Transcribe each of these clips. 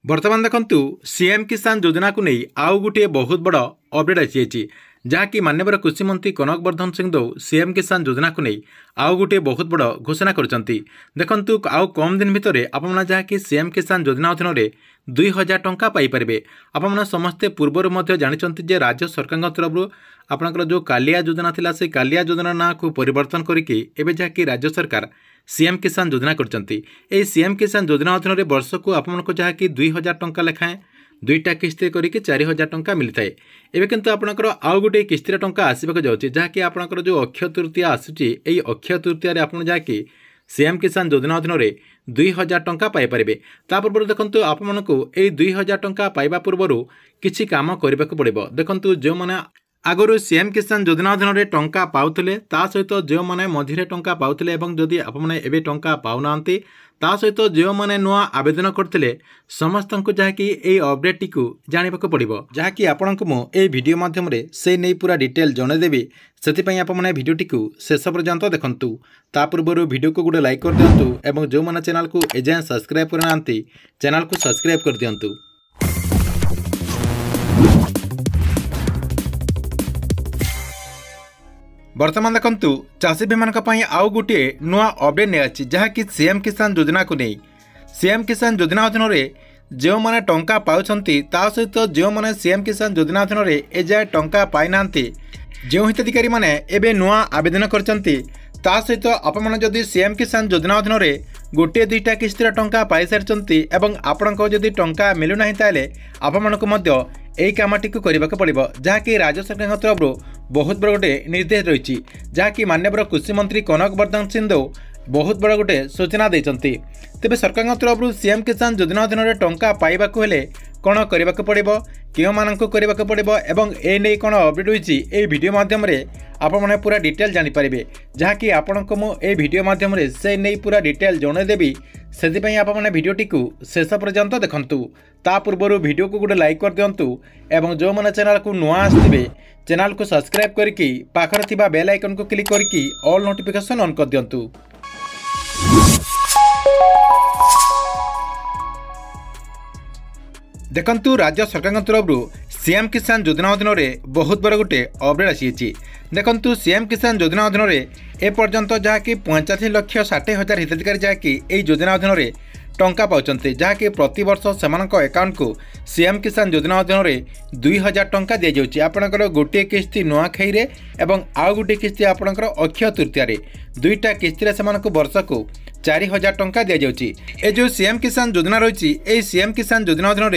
बर्तमान देखु सीएम किसान योजना को नहीं आउ गोटे बहुत बड़ अपडेट आसी जहाँकि माननीय कृषि मंत्री कनक वर्धन सिंहदेव सीएम किसान योजना को नहीं आउ गोटे बहुत बड़ घोषणा करछंती। देखंतु आउ कम दिन भितर आपमना जहाँकि सीएम किसान योजना अधीन 2000 टंका पाइपर। आपमना समस्ते पूर्वर जानिछंती जे राज्य सरकार तरफ आपनकर जो कालिया योजना थिला से कालिया योजना ना को परिवर्तन करके एबे जहाँकि राज्य सरकार सीएम किसान योजना करछंती। ए सीएम किसान योजना अधीन वर्ष को आपमनको जहाँकि 2000 टंका लेखाएं दुईटा किस्ती करके 4000 टंका मिलता है। एवं किंतु आपनकर आउ गोटे किस्तीर टंका आसबाक जाऊँगी जहाँकि आपनकर जो अक्षय तृतीया आसूची यही अक्षय तृतीय आपन जहाँकि सीएम किसान योजना अधीन 2000 टंका पाइपर। तापूर्व देखो आपको यही 2000 टंका पाइबा पूर्व किसी काम करने को पड़ो। देखो जो मैंने आगु सीएम किसान योजना अधीन टंका पाउले ता सहित जो मैंने मझिरे टंका पाउले जदि आपने एवं टंका पाऊना ता सहित जो मैंने नुआ आवेदन करते समस्त को जहाँकि यही अपडेट टी जानवाक पड़ो जहाँकि आपण को मुझे भिडियो माध्यम से नहीं पूरा डिटेल जनईदेवी से आपने भिडियोटी शेष पर्यंत देखूँ। ता पूर्व भिडियो को गोटे लाइक कर दिंतु और जो मैंने चैनल को एजाएं सब्सक्राइब करना चैनल को सब्सक्राइब कर दिंतु। बर्तमान देखु चाषी भाई आउ गोटे नुआ अपडेट नहीं जहाँकि सीएम किसान योजना को नहीं सीएम किसान योजना अधीन जो मैंने टंका पाउछंती ता सहित जो मैंने सीएम किसान योजना अधीन एजाए टंका पाईना जो हिताधिकारी मैंने एवं नुआ आवेदन करछंती ता सहित आपने जदि सीएम किसान योजना अधीन गोटे दुईटा किस्तीर टंका पाई सारी एवं आपको जदि टंका मिलूना ताले आपको यही कामटी को करने को पड़ो जहाँकि राज्य सरकार तरफ बहुत बड़ गोटे निर्देश रही जहाँकि माननीय कृषि मंत्री कनक वर्धन सिंहदेव बहुत बड़ गोटे सूचना देते। तेज सरकार तरफ सीएम किसान योजना अधीन टंका पाइबा कौन करने को पड़ो क्यों मानक करने को पड़ो एवं ए नहीं कौन अपडेट होती ये वीडियो माध्यम आपने पूरा डिटेल जानीपारे जहाँकि आपण को मुझे वीडियो माध्यम से नहीं पूरा डिटेल जनईदेवी से आपने भिडियोटी शेष पर्यंत देखूँ। ता पूर्व भिडियो को गोटे लाइक कर दिंतु और जो मैंने चैनल को नुआ आसवे चैनल को सब्सक्राइब करके पाखर थिबा बेल आइकन को क्लिक करके ऑल नोटिफिकेशन ऑन कर दिंतु। देखंतु राज्य सरकार तरफ सीएम किसान योजना अधीन बहुत बड़ गोटे अपडेट आसी। देखंतु सीएम किसान योजना अधीन एपर्यंत जहाँकि 85,60,000 हिताधिकारी जहाँकि यही योजना अधीन टंका पाउछंती जहाँकि प्रति वर्ष से अकाउंट को सीएम किसान योजना अधीन 2000 टंका दि जाउछि। आपणकर गोटे किस्ती नुआखाई रे एवं आउ गोटे किस्ती आपणकर अक्षय तृतीया रे दुईटा किस्ती रे सेमानकु वर्ष को 4000 टंका दि जाउछि। ए जो सीएम किसान योजना रही यही सीएम किसान योजना अधीन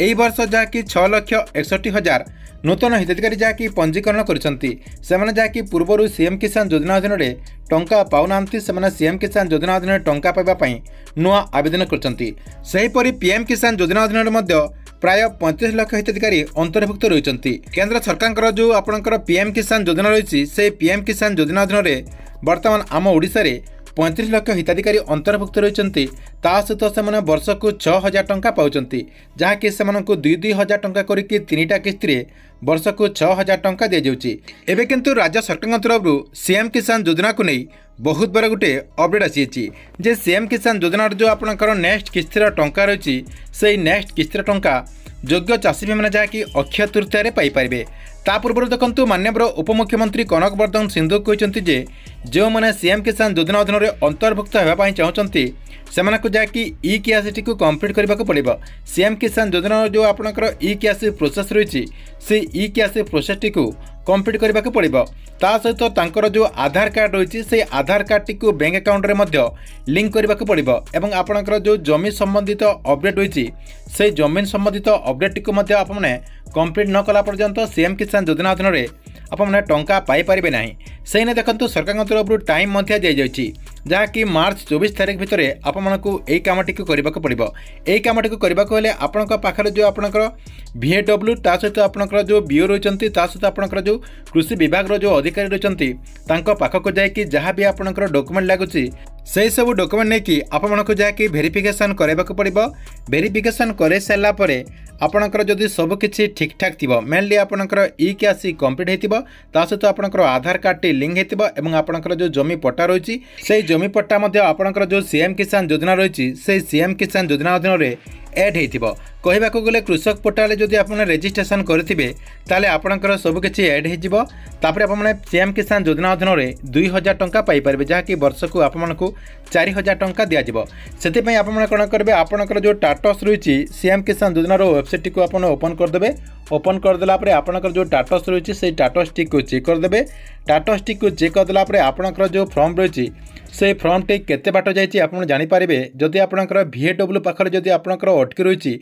यही वर्ष जहाँकि 6,61,000 नूतन हिताधिकारी जहाँकि पंजीकरण करके पूर्व सीएम किसान योजना अधीन टंका पाऊना से सीएम किसान योजना अधीन टंका पाइबापी नुआ आवेदन करपरी पीएम किसान योजना अधीन प्राय 35 लाख हिताधिकारी अंतर्भुक्त रही। केंद्र सरकार जो आपंकर पीएम किसान योजना रही से पीएम किसान योजना अधीन बर्तमान आम ओडिशा रे 35 लाख हिताधिकारी अंतर्भुक्त रही सहित से वर्ष को 6000 टंका पाउछंती जहाँकि से 2,000 टंका करके 3टा किस्ती वर्ष को 6000 टंका दि जाउछि। एबे किंतु राज्य सरकार तरफ सीएम किसान योजना को नहीं बहुत बड़ गोटे अपडेट आसी जे सीएम किसान योजना जो आपनकर नेक्स्ट किस्तीर टंका रही से नेक्स्ट किस्तीर टंका योग्य चाषी भाई जहाँकि अक्षय तृतीय पाइपर। ता पूर्व देखु माननीय उपमुख्यमंत्री कनक वर्धन सिंहदेव कहते जे जो मैंने सीएम किसान योजना अधीन अंतर्भुक्त होगापी चाहते से जहाँकि ई केआईसी को कंप्लीट करने को पड़ो। सीएम किसान योजना जो आपंकर ई केआईसी प्रोसेस रही से ई केआईसी प्रोसेस टी कंप्लीट करने को पड़ो। ता सहित तांकर जो आधार कार्ड रही से आधार कार्ड टी बैंक अकाउंट रे लिंक करने को पड़ो एवं आपंकर जो जमीन संबंधित अपडेट रही से जमीन संबंधित अपडेट टी आपने कंप्लीट न कला पर्यंत सीएम किसान योजना अधीन आपने टंका पाइपर ना से देखो सरकार तरफ टाइम दि जाइए जहाँकि मार्च 24 तारीख भितर आपको यही कामटी को करने को पड़ो। यही कामटी को करने आपण पाखे जो आपंकर VAW ता सहित आपंकर जो बीओ रही सहित आपंकर जो कृषि विभाग जो अधिकारी रही पाखक जाकि जहाँ भी आपंकर डॉक्यूमेंट लगुच से सब डॉक्यूमेंट नहीं कि आपको जहाँकि वेरिफिकेशन करने को पड़ो। वेरिफिकेशन कर सारापर आपणकर जदि सबकिछि ठीक ठाक थी मेनली आपणकर ई केआईसी कंप्लीट होता सहित आपणकर आधार कार्ड टी लिंक होता एवं आपणकर जो जमी पट्टा रही से जमी पट्टा आपणकर जो सीएम किसान योजना रही से सीएम किसान योजना अधीन एड हो कहवाक गले कृषक पोर्टाल जदि आप रेजिस्ट्रेशन करेंगे ताले आपणकर सबकि एड होपर आपने सीएम किसान योजना अधीन में 2000 टंका पाइपर जहाँकि वर्ष को आपको 4000 टंका दिज्व से आपने कौन करेंगे आपंकर जो स्टाटस रही सीएम किसान योजनार वेबसाइट को आप ओपन करदे ओपन करदेला आपंकर जो स्टाटस रही से स्टाटस टी को चेक करदे स्टाटस टी को चेक करदेला आपंकर जो फॉर्म रही से फॉर्म टी केते बाट जाइए आप जानीपारे जदि आपंकर VAW पाखे जदि आपंकर अटकी रही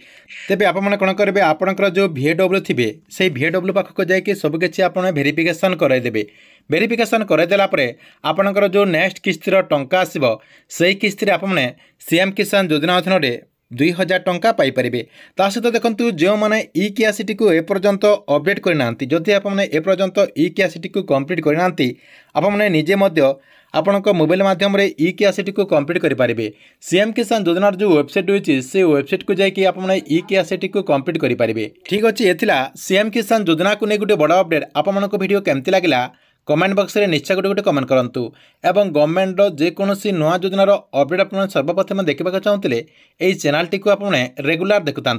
तेज आपने कौन करेंगे आपंकर जो VAW थे से VAW पाखक जाकि सबकि आप भेरिफिकेसन कराइदेवे भेरिफिकेसन कराइदेला आपंकर जो नेक्स्ट किस्तिर टंका आसो से किस्ती आपने सीएम किसान योजना अधीन में 2000 टंका पाइपर ता सहित देखो जो मैंने ई-KYC को एपर्यंत अपडेट करना जदि आपने एपर्यंत ई-KYC को कंप्लीट करना आपने निजे आपण मोबाइल माध्यम ई-KYC को कंप्लीट करेंगे सीएम किसान योजनार जो वेबसाइट रही से वेबसाइट को जाकि आपने ई-KYC को कंप्लीट करेंगे। ठीक अच्छे ये सीएम किसान योजना को नहीं गोटे बड़ अपडेट आप भिडियो केमती लगे कमेंट बॉक्स में निश्चय गोटे कमेंट करूँ और गवर्नमेंट जेकोसी नुआ योजनार अपडेट आप सर्वप्रथम देखा चाहते हैं यही चैनल टी को आपने रेगुलर देखुता।